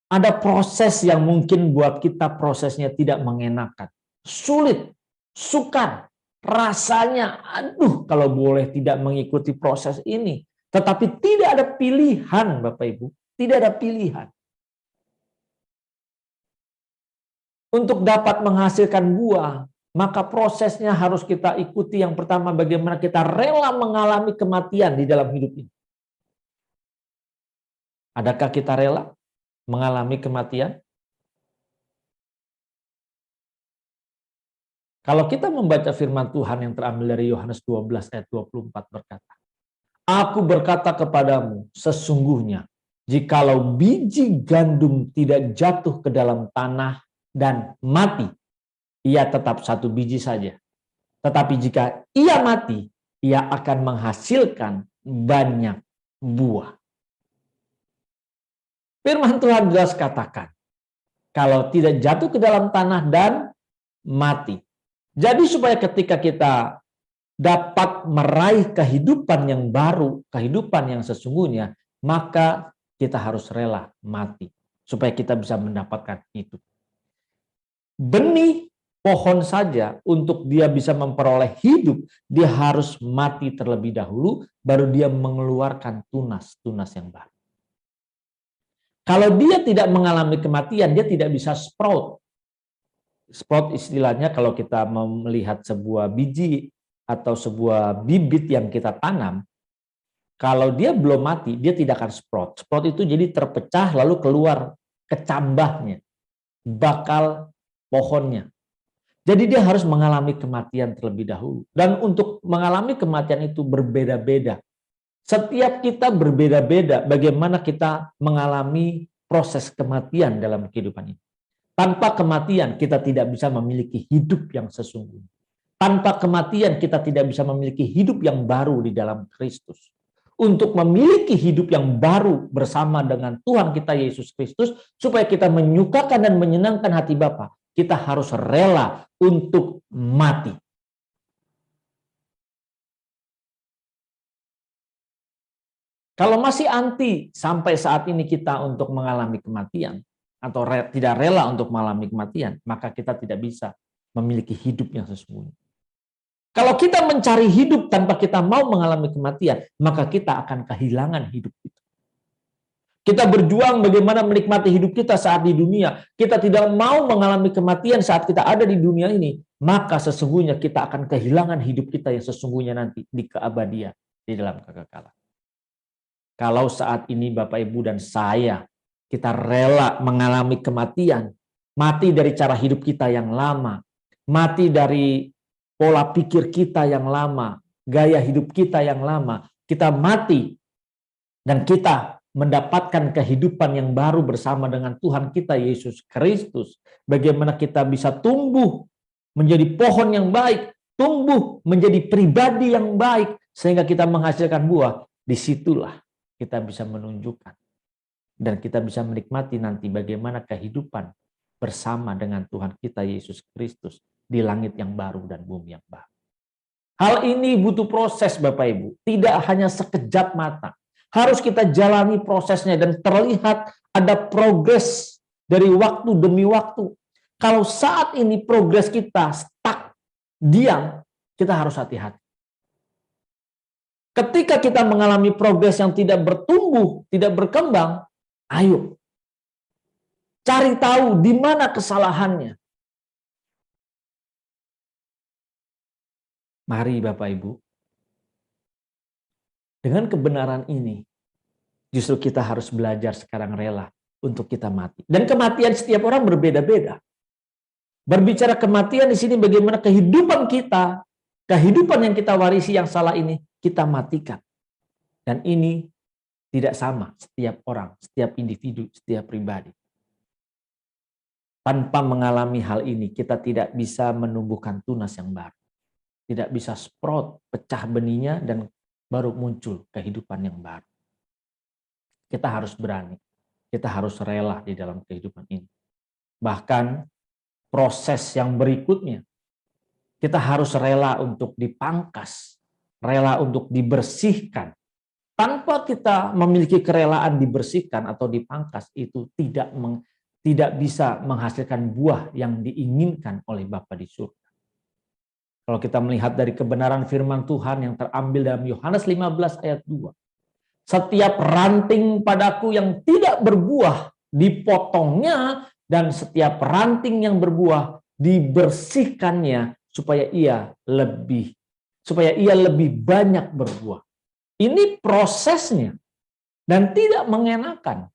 Ada proses yang mungkin buat kita prosesnya tidak mengenakan. Sulit, sukar, rasanya aduh kalau boleh tidak mengikuti proses ini. Tetapi tidak ada pilihan Bapak Ibu. Tidak ada pilihan. Untuk dapat menghasilkan buah, maka prosesnya harus kita ikuti. Yang pertama, bagaimana kita rela mengalami kematian di dalam hidup ini. Adakah kita rela mengalami kematian? Kalau kita membaca firman Tuhan yang terambil dari Yohanes 12 ayat 24 berkata, Aku berkata kepadamu, sesungguhnya jikalau biji gandum tidak jatuh ke dalam tanah dan mati, ia tetap satu biji saja. Tetapi jika ia mati, ia akan menghasilkan banyak buah. Firman Tuhan jelas katakan, kalau tidak jatuh ke dalam tanah dan mati. Jadi supaya ketika kita dapat meraih kehidupan yang baru, kehidupan yang sesungguhnya, maka kita harus rela mati. Supaya kita bisa mendapatkan hidup. Benih pohon saja untuk dia bisa memperoleh hidup, dia harus mati terlebih dahulu, baru dia mengeluarkan tunas-tunas yang baru. Kalau dia tidak mengalami kematian, dia tidak bisa sprout. Sprout istilahnya kalau kita melihat sebuah biji atau sebuah bibit yang kita tanam, kalau dia belum mati, dia tidak akan sprout. Sprout itu jadi terpecah lalu keluar kecambahnya, bakal pohonnya. Jadi dia harus mengalami kematian terlebih dahulu. Dan untuk mengalami kematian itu berbeda-beda. Setiap kita berbeda-beda bagaimana kita mengalami proses kematian dalam kehidupan ini. Tanpa kematian kita tidak bisa memiliki hidup yang sesungguhnya. Tanpa kematian kita tidak bisa memiliki hidup yang baru di dalam Kristus. Untuk memiliki hidup yang baru bersama dengan Tuhan kita Yesus Kristus, supaya kita menyukakan dan menyenangkan hati Bapa, kita harus rela untuk mati. Kalau masih anti sampai saat ini kita untuk mengalami kematian, atau tidak rela untuk mengalami kematian, maka kita tidak bisa memiliki hidup yang sesungguhnya. Kalau kita mencari hidup tanpa kita mau mengalami kematian, maka kita akan kehilangan hidup itu. Kita berjuang bagaimana menikmati hidup kita saat di dunia. Kita tidak mau mengalami kematian saat kita ada di dunia ini, maka sesungguhnya kita akan kehilangan hidup kita yang sesungguhnya nanti di keabadian. di dalam kekekalan. Kalau saat ini Bapak Ibu dan saya, kita rela mengalami kematian, mati dari cara hidup kita yang lama, mati dari pola pikir kita yang lama, gaya hidup kita yang lama, kita mati dan kita mendapatkan kehidupan yang baru bersama dengan Tuhan kita Yesus Kristus. Bagaimana kita bisa tumbuh menjadi pohon yang baik, tumbuh menjadi pribadi yang baik, sehingga kita menghasilkan buah. Disitulah kita bisa menunjukkan dan kita bisa menikmati nanti bagaimana kehidupan bersama dengan Tuhan kita Yesus Kristus di langit yang baru dan bumi yang baru. Hal ini butuh proses Bapak Ibu, tidak hanya sekejap mata. Harus kita jalani prosesnya dan terlihat ada progres dari waktu demi waktu. Kalau saat ini progres kita stuck, diam, kita harus hati-hati. Ketika kita mengalami progres yang tidak bertumbuh, tidak berkembang, ayo cari tahu di mana kesalahannya. Mari Bapak Ibu, dengan kebenaran ini, justru kita harus belajar sekarang rela untuk kita mati. Dan kematian setiap orang berbeda-beda. Berbicara kematian di sini bagaimana kehidupan kita, kehidupan yang kita warisi yang salah ini, kita matikan. Dan ini tidak sama setiap orang, setiap individu, setiap pribadi. Tanpa mengalami hal ini, kita tidak bisa menumbuhkan tunas yang baru. Tidak bisa sprout, pecah benihnya, dan baru muncul kehidupan yang baru. Kita harus berani, kita harus rela di dalam kehidupan ini. Bahkan proses yang berikutnya, kita harus rela untuk dipangkas, rela untuk dibersihkan. Tanpa kita memiliki kerelaan dibersihkan atau dipangkas, itu tidak bisa menghasilkan buah yang diinginkan oleh Bapa di surga. Kalau kita melihat dari kebenaran firman Tuhan yang terambil dalam Yohanes 15 ayat 2. Setiap ranting padaku yang tidak berbuah dipotongnya, dan setiap ranting yang berbuah dibersihkannya supaya ia lebih banyak berbuah. Ini prosesnya dan tidak mengenakan.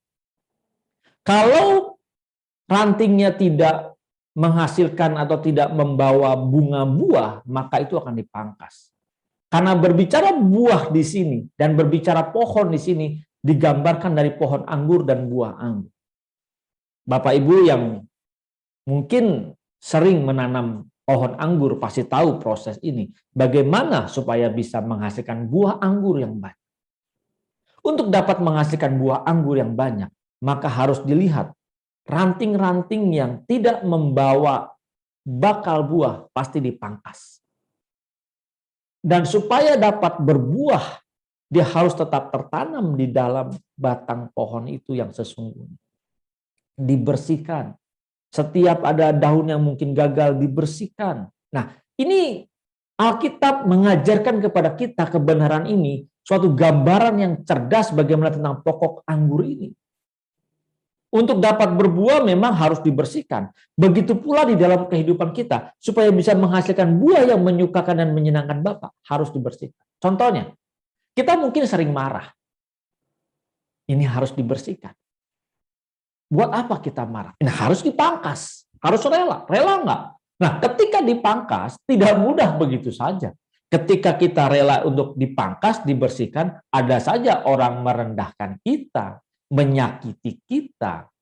Kalau rantingnya tidak menghasilkan atau tidak membawa bunga buah, maka itu akan dipangkas. Karena berbicara buah di sini dan berbicara pohon di sini digambarkan dari pohon anggur dan buah anggur. Bapak Ibu yang mungkin sering menanam pohon anggur pasti tahu proses ini. Bagaimana supaya bisa menghasilkan buah anggur yang banyak. Untuk dapat menghasilkan buah anggur yang banyak, maka harus dilihat ranting-ranting yang tidak membawa bakal buah pasti dipangkas. Dan supaya dapat berbuah, dia harus tetap tertanam di dalam batang pohon itu yang sesungguhnya. Dibersihkan. Setiap ada daun yang mungkin gagal, dibersihkan. Nah, ini Alkitab mengajarkan kepada kita kebenaran ini, suatu gambaran yang cerdas bagaimana tentang pokok anggur ini. Untuk dapat berbuah memang harus dibersihkan. Begitu pula di dalam kehidupan kita, supaya bisa menghasilkan buah yang menyukakan dan menyenangkan Bapa, harus dibersihkan. Contohnya, kita mungkin sering marah. Ini harus dibersihkan. Buat apa kita marah? Ini harus dipangkas, harus rela. Rela enggak? Nah, ketika dipangkas, tidak mudah begitu saja. Ketika kita rela untuk dipangkas, dibersihkan, ada saja orang merendahkan kita, menyakiti kita,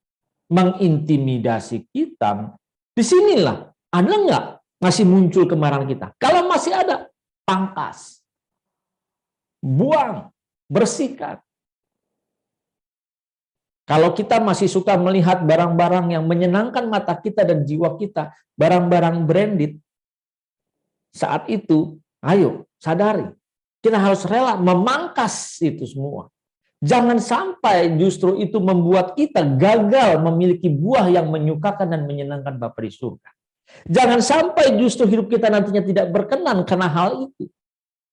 mengintimidasi kita. Disinilah, ada nggak masih muncul kemarahan kita? Kalau masih ada, pangkas. Buang, bersihkan. Kalau kita masih suka melihat barang-barang yang menyenangkan mata kita dan jiwa kita, barang-barang branded, saat itu, ayo sadari, kita harus rela memangkas itu semua. Jangan sampai justru itu membuat kita gagal memiliki buah yang menyukakan dan menyenangkan Bapa di surga. Jangan sampai justru hidup kita nantinya tidak berkenan karena hal itu.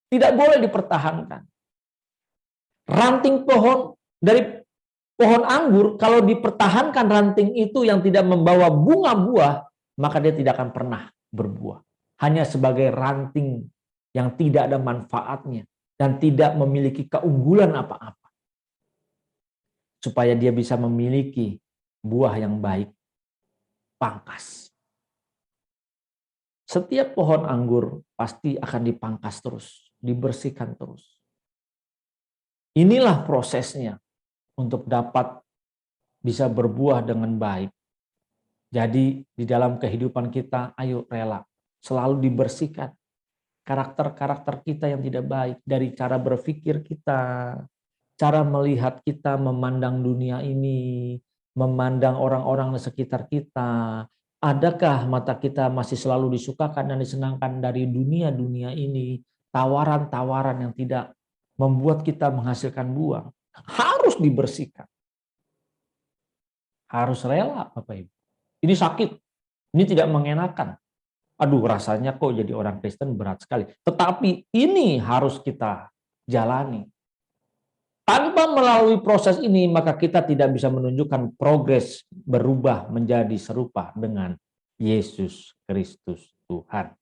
Tidak boleh dipertahankan. Ranting pohon dari pohon anggur, kalau dipertahankan ranting itu yang tidak membawa bunga buah, maka dia tidak akan pernah berbuah. Hanya sebagai ranting yang tidak ada manfaatnya. dan tidak memiliki keunggulan apa-apa. Supaya dia bisa memiliki buah yang baik, pangkas. Setiap pohon anggur pasti akan dipangkas terus, dibersihkan terus. Inilah prosesnya untuk dapat bisa berbuah dengan baik. Jadi di dalam kehidupan kita, ayo rela selalu dibersihkan karakter-karakter kita yang tidak baik, dari cara berpikir kita, cara melihat kita, memandang dunia ini, memandang orang-orang di sekitar kita. Adakah mata kita masih selalu disukakan dan disenangkan dari dunia-dunia ini, tawaran-tawaran yang tidak membuat kita menghasilkan buah? Harus dibersihkan. Harus rela, Bapak Ibu. Ini sakit, ini tidak mengenakan. Aduh, rasanya kok jadi orang Kristen berat sekali. Tetapi ini harus kita jalani. Tanpa melalui proses ini, maka kita tidak bisa menunjukkan progres berubah menjadi serupa dengan Yesus Kristus Tuhan.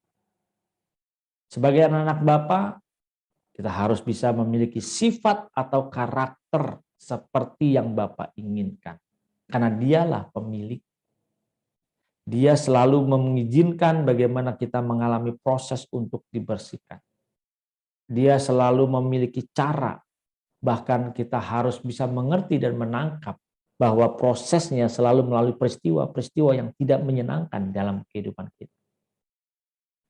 Sebagai anak-anak Bapa, kita harus bisa memiliki sifat atau karakter seperti yang Bapa inginkan. Karena dialah pemilik. Dia selalu mengizinkan bagaimana kita mengalami proses untuk dibersihkan. Dia selalu memiliki cara, bahkan kita harus bisa mengerti dan menangkap bahwa prosesnya selalu melalui peristiwa-peristiwa yang tidak menyenangkan dalam kehidupan kita.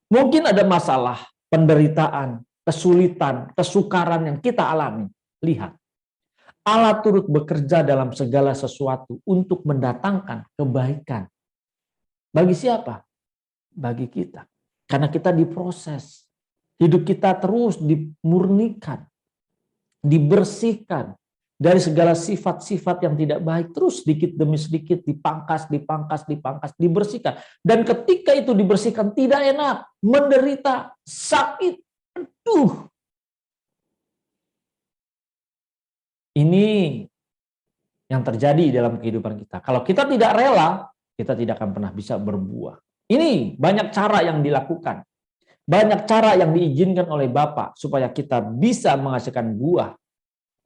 Mungkin ada masalah, penderitaan, kesulitan, kesukaran yang kita alami. Lihat, Allah turut bekerja dalam segala sesuatu untuk mendatangkan kebaikan. Bagi siapa? Bagi kita. Karena kita diproses. Hidup kita terus dimurnikan, dibersihkan dari segala sifat-sifat yang tidak baik. Terus sedikit demi sedikit dipangkas, dibersihkan. Dan ketika itu dibersihkan tidak enak, menderita, sakit. Aduh. Ini yang terjadi dalam kehidupan kita. Kalau kita tidak rela, kita tidak akan pernah bisa berbuah. Ini banyak cara yang dilakukan. Banyak cara yang diizinkan oleh Bapa supaya kita bisa menghasilkan buah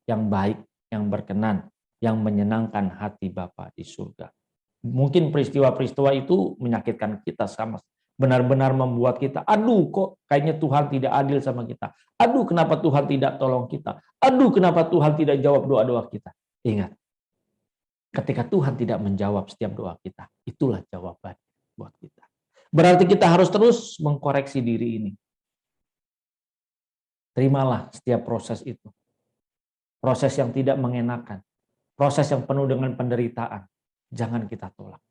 yang baik, yang berkenan, yang menyenangkan hati Bapa di surga. Mungkin peristiwa-peristiwa itu menyakitkan kita sama, benar-benar membuat kita, aduh kok kayaknya Tuhan tidak adil sama kita. Aduh kenapa Tuhan tidak tolong kita. Aduh kenapa Tuhan tidak jawab doa-doa kita. Ingat, ketika Tuhan tidak menjawab setiap doa kita, itulah jawaban buat kita. Berarti kita harus terus mengkoreksi diri ini. Terimalah setiap proses itu. Proses yang tidak mengenakan. Proses yang penuh dengan penderitaan. Jangan kita tolak.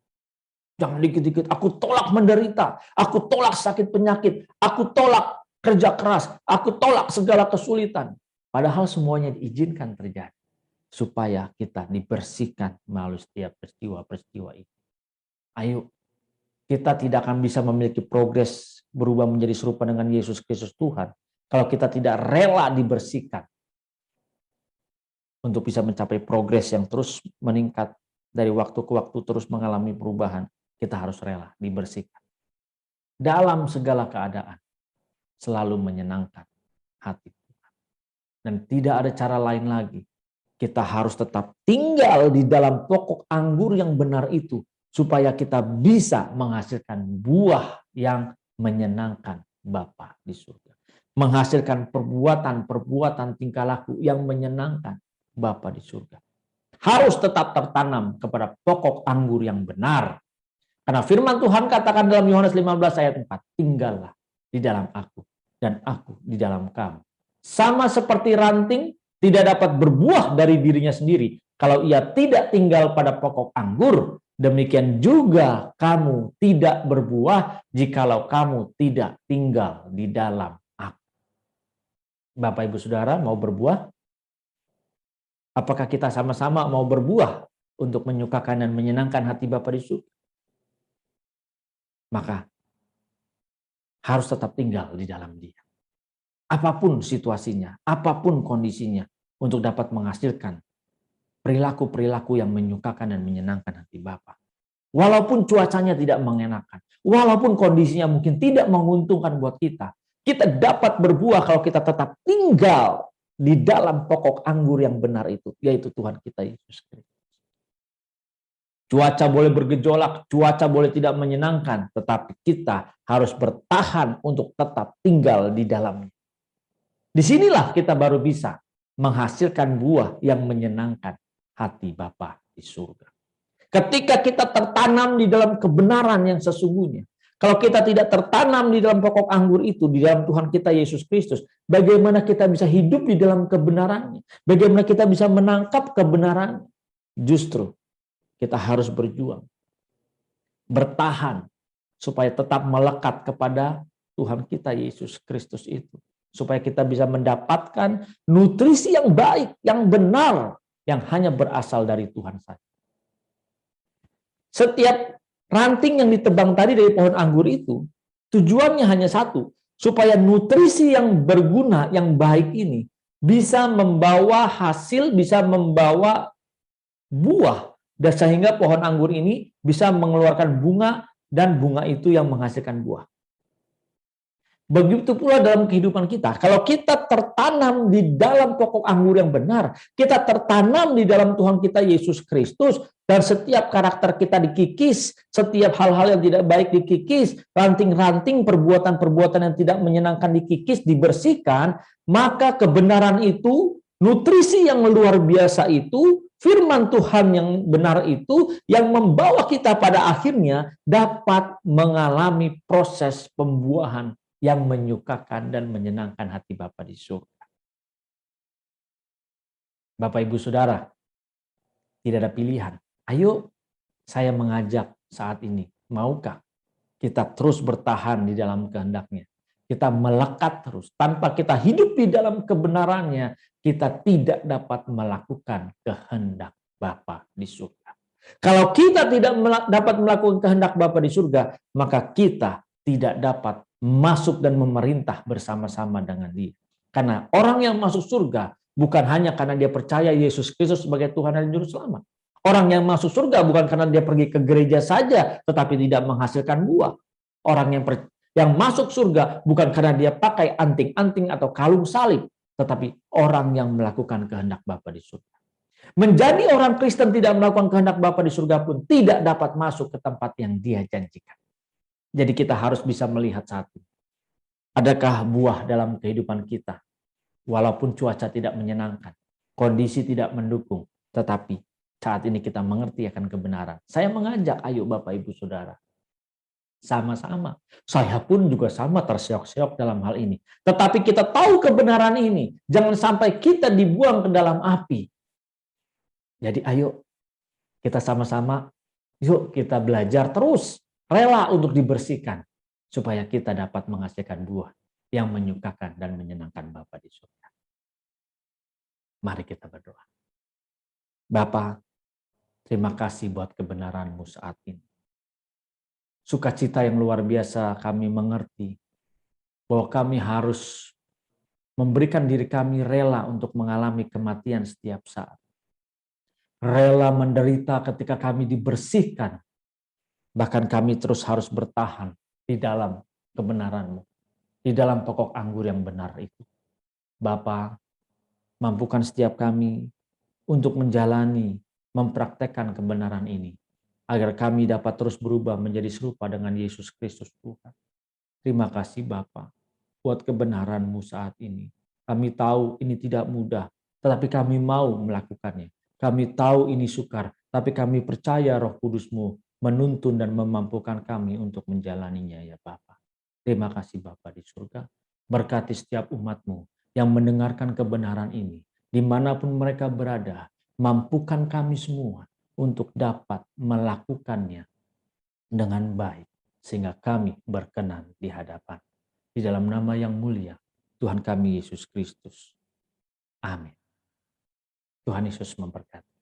Jangan dikit-dikit, aku tolak menderita. Aku tolak sakit penyakit. Aku tolak kerja keras. Aku tolak segala kesulitan. Padahal semuanya diizinkan terjadi. Supaya kita dibersihkan melalui setiap peristiwa-peristiwa itu. Ayo, kita tidak akan bisa memiliki progres berubah menjadi serupa dengan Yesus Kristus Tuhan kalau kita tidak rela dibersihkan untuk bisa mencapai progres yang terus meningkat dari waktu ke waktu, terus mengalami perubahan. Kita harus rela dibersihkan dalam segala keadaan, selalu menyenangkan hati Tuhan. Dan tidak ada cara lain lagi. Kita harus tetap tinggal di dalam pokok anggur yang benar itu, supaya kita bisa menghasilkan buah yang menyenangkan Bapa di surga. Menghasilkan perbuatan tingkah laku yang menyenangkan Bapa di surga. Harus tetap tertanam kepada pokok anggur yang benar. Karena firman Tuhan katakan dalam Yohanes 15 ayat 4, tinggallah di dalam aku dan aku di dalam kamu. Sama seperti ranting tidak dapat berbuah dari dirinya sendiri kalau ia tidak tinggal pada pokok anggur, demikian juga kamu tidak berbuah jikalau kamu tidak tinggal di dalam aku. Bapak Ibu Saudara mau berbuah? Apakah kita sama-sama mau berbuah untuk menyukakan dan menyenangkan hati Bapa di surga? Maka harus tetap tinggal di dalam Dia. Apapun situasinya, apapun kondisinya, untuk dapat menghasilkan perilaku-perilaku yang menyukakan dan menyenangkan hati Bapa. Walaupun cuacanya tidak mengenakan, walaupun kondisinya mungkin tidak menguntungkan buat kita, Kita dapat berbuah kalau kita tetap tinggal di dalam pokok anggur yang benar itu, yaitu Tuhan kita Yesus Kristus. Cuaca boleh bergejolak, cuaca boleh tidak menyenangkan, tetapi kita harus bertahan untuk tetap tinggal di dalamnya. Disinilah kita baru bisa menghasilkan buah yang menyenangkan hati Bapa di surga. Ketika kita tertanam di dalam kebenaran yang sesungguhnya, kalau kita tidak tertanam di dalam pokok anggur itu, di dalam Tuhan kita Yesus Kristus, bagaimana kita bisa hidup di dalam kebenarannya? Bagaimana kita bisa menangkap kebenaran? Justru kita harus berjuang, bertahan, supaya tetap melekat kepada Tuhan kita Yesus Kristus itu. Supaya kita bisa mendapatkan nutrisi yang baik, yang benar, yang hanya berasal dari Tuhan saja. Setiap ranting yang ditebang tadi dari pohon anggur itu, tujuannya hanya satu, supaya nutrisi yang berguna, yang baik ini, bisa membawa hasil, bisa membawa buah, dan sehingga pohon anggur ini bisa mengeluarkan bunga, dan bunga itu yang menghasilkan buah. Begitu pula dalam kehidupan kita. Kalau kita tertanam di dalam pokok anggur yang benar, kita tertanam di dalam Tuhan kita Yesus Kristus, dan setiap karakter kita dikikis, setiap hal-hal yang tidak baik dikikis, ranting-ranting perbuatan-perbuatan yang tidak menyenangkan dikikis, dibersihkan, maka kebenaran itu, nutrisi yang luar biasa itu, firman Tuhan yang benar itu, yang membawa kita pada akhirnya dapat mengalami proses pembuahan yang menyukakan dan menyenangkan hati Bapa di surga. Bapak Ibu Saudara, tidak ada pilihan. Ayo, saya mengajak saat ini, maukah kita terus bertahan di dalam kehendak-Nya? Kita melekat terus, tanpa kita hidup di dalam kebenarannya, kita tidak dapat melakukan kehendak Bapa di surga. Kalau kita tidak dapat melakukan kehendak Bapa di surga, maka kita tidak dapat masuk dan memerintah bersama-sama dengan Dia. Karena orang yang masuk surga bukan hanya karena dia percaya Yesus Kristus sebagai Tuhan dan Juru Selamat. Orang yang masuk surga bukan karena dia pergi ke gereja saja tetapi tidak menghasilkan buah. Orang yang masuk surga bukan karena dia pakai anting-anting atau kalung salib, tetapi orang yang melakukan kehendak Bapa di surga. Menjadi orang Kristen tidak melakukan kehendak Bapa di surga pun tidak dapat masuk ke tempat yang Dia janjikan. Jadi kita harus bisa melihat satu. Adakah buah dalam kehidupan kita? Walaupun cuaca tidak menyenangkan, kondisi tidak mendukung, tetapi saat ini kita mengerti akan kebenaran. Saya mengajak, ayo Bapak Ibu Saudara, sama-sama. Saya pun juga sama terseok-seok dalam hal ini. Tetapi kita tahu kebenaran ini. Jangan sampai kita dibuang ke dalam api. Jadi ayo kita sama-sama, yuk kita belajar terus. Rela untuk dibersihkan supaya kita dapat menghasilkan buah yang menyukakan dan menyenangkan Bapa di surga. Mari kita berdoa. Bapa, terima kasih buat kebenaran-Mu saat ini. Sukacita yang luar biasa kami mengerti bahwa kami harus memberikan diri kami rela untuk mengalami kematian setiap saat. Rela menderita ketika kami dibersihkan. Bahkan kami terus harus bertahan di dalam kebenaran-Mu, di dalam pokok anggur yang benar itu. Bapa, mampukan setiap kami untuk menjalani, mempraktekkan kebenaran ini, agar kami dapat terus berubah menjadi serupa dengan Yesus Kristus Tuhan. Terima kasih Bapa, buat kebenaran-Mu saat ini. Kami tahu ini tidak mudah, tetapi kami mau melakukannya. Kami tahu ini sukar, tapi kami percaya Roh Kudus-Mu menuntun dan memampukan kami untuk menjalaninya ya Bapa. Terima kasih Bapa di surga. Berkati setiap umat-Mu yang mendengarkan kebenaran ini. Dimanapun mereka berada, mampukan kami semua untuk dapat melakukannya dengan baik. Sehingga kami berkenan di hadapan. Di dalam nama yang mulia, Tuhan kami Yesus Kristus. Amin. Tuhan Yesus memberkati.